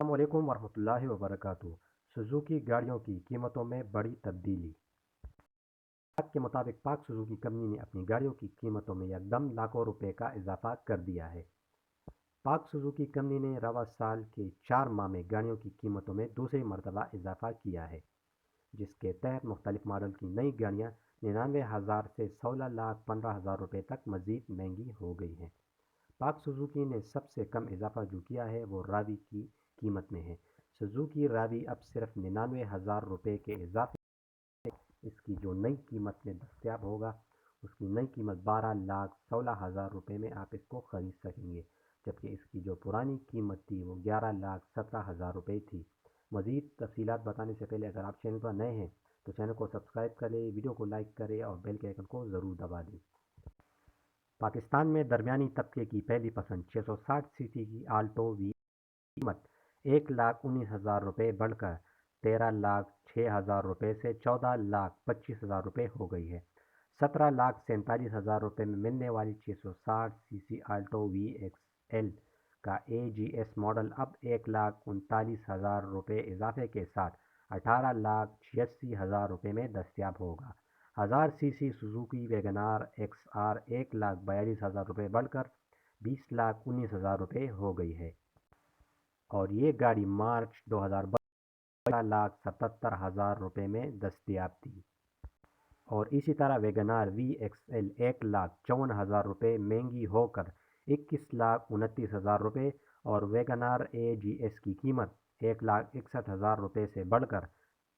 السلام علیکم ورحمۃ اللہ وبرکاتہ۔ سوزوکی گاڑیوں کی قیمتوں میں بڑی تبدیلی۔ کے مطابق پاک سوزوکی کمپنی نے اپنی گاڑیوں کی قیمتوں میں یکدم لاکھوں روپے کا اضافہ کر دیا ہے۔ پاک سوزوکی کمپنی نے رواں سال کے 4 ماہ میں گاڑیوں کی قیمتوں میں دوسری مرتبہ اضافہ کیا ہے، جس کے تحت مختلف ماڈل کی نئی گاڑیاں 99,000 سے 16,15,000 روپے تک مزید مہنگی ہو گئی ہیں۔ پاک سوزوکی نے سب سے کم اضافہ جو کیا ہے وہ راوی کی قیمت میں ہے۔ سوزوکی راوی اب صرف 99,000 روپے کے اضافے اس کی جو نئی قیمت میں دستیاب ہوگا، اس کی نئی قیمت 12,16,000 روپے میں آپ اس کو خرید سکیں گے، جبکہ اس کی جو پرانی قیمت تھی وہ 11,17,000 روپے تھی۔ مزید تفصیلات بتانے سے پہلے اگر آپ چینل پر نئے ہیں تو چینل کو سبسکرائب کریں، ویڈیو کو لائک کریں اور بیل کے آئیکن کو ضرور دبا دیں۔ پاکستان میں درمیانی طبقے کی پہلی پسند 660 سی سی کی آلٹو وی قیمت 1,19,000 روپے بڑھ کر 13,06,000 روپے سے 14,25,000 روپے ہو گئی ہے۔ 17,47,000 روپے میں ملنے والی 660 سی سی آلٹو وی ایکس ایل کا اے جی ایس ماڈل اب 1,39,000 روپے اضافے کے ساتھ 18,86,000 روپے میں دستیاب ہوگا۔ 1000 C C Suzuki Wagon R X R 1,42,000 روپے بڑھ کر 20,19,000 روپے ہو گئی ہے، اور یہ گاڑی مارچ 2022 18,77,000 روپے میں دستیاب تھی۔ اور اسی طرح Wagon R V X L 1,54,000 روپے مہنگی ہو کر 21,29,000 روپے اور Wagon R A G S کی قیمت 1,61,000 روپے سے بڑھ کر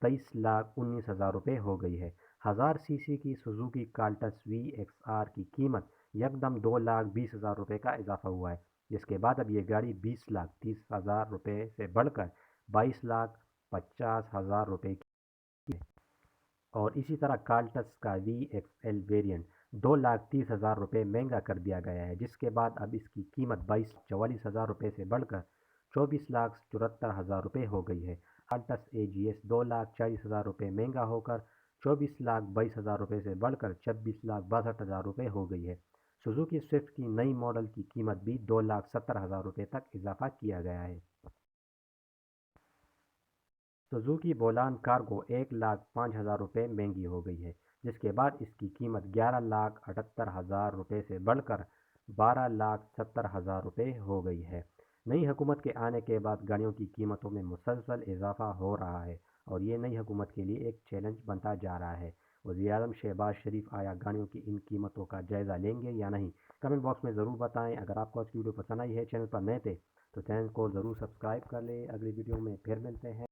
23,19,000 روپے ہو گئی ہے۔ 1000 سی سی کی سوزوکی کالٹس وی ایکس آر کی قیمت یکدم 2,20,000 روپے کا اضافہ ہوا ہے، جس کے بعد اب یہ گاڑی 20,30,000 روپے سے بڑھ کر 22,50,000 روپے کی ہے۔ اور اسی طرح کالٹس کا وی ایکس ایل ویریئنٹ 2,30,000 روپے مہنگا کر دیا گیا ہے، جس کے بعد اب اس کی قیمت 22,44,000 روپے سے بڑھ کر 24,74,000 روپے ہو گئی ہے۔ کالٹس اے جی ایس 2,40,000 روپے مہنگا ہو کر 24,22,000 روپے سے بڑھ کر 26,62,000 روپے ہو گئی ہے۔ سوزوکی سوئفٹ کی نئی ماڈل کی قیمت بھی 2,70,000 روپے تک اضافہ کیا گیا ہے۔ سوزوکی بولان کارگو 1,05,000 روپے مہنگی ہو گئی ہے، جس کے بعد اس کی قیمت 11,78,000 روپے سے بڑھ کر 12,70,000 روپے ہو گئی ہے۔ نئی حکومت کے آنے کے بعد گاڑیوں کی قیمتوں میں مسلسل اضافہ ہو رہا ہے، اور یہ نئی حکومت کے لیے ایک چیلنج بنتا جا رہا ہے۔ وزیر اعظم شہباز شریف آیا گاڑیوں کی ان قیمتوں کا جائزہ لیں گے یا نہیں؟ کمنٹ باکس میں ضرور بتائیں۔ اگر آپ کو آج کی ویڈیو پسند آئی ہے، چینل پر نئے تھے تو چینل کو ضرور سبسکرائب کر لیں۔ اگلی ویڈیو میں پھر ملتے ہیں۔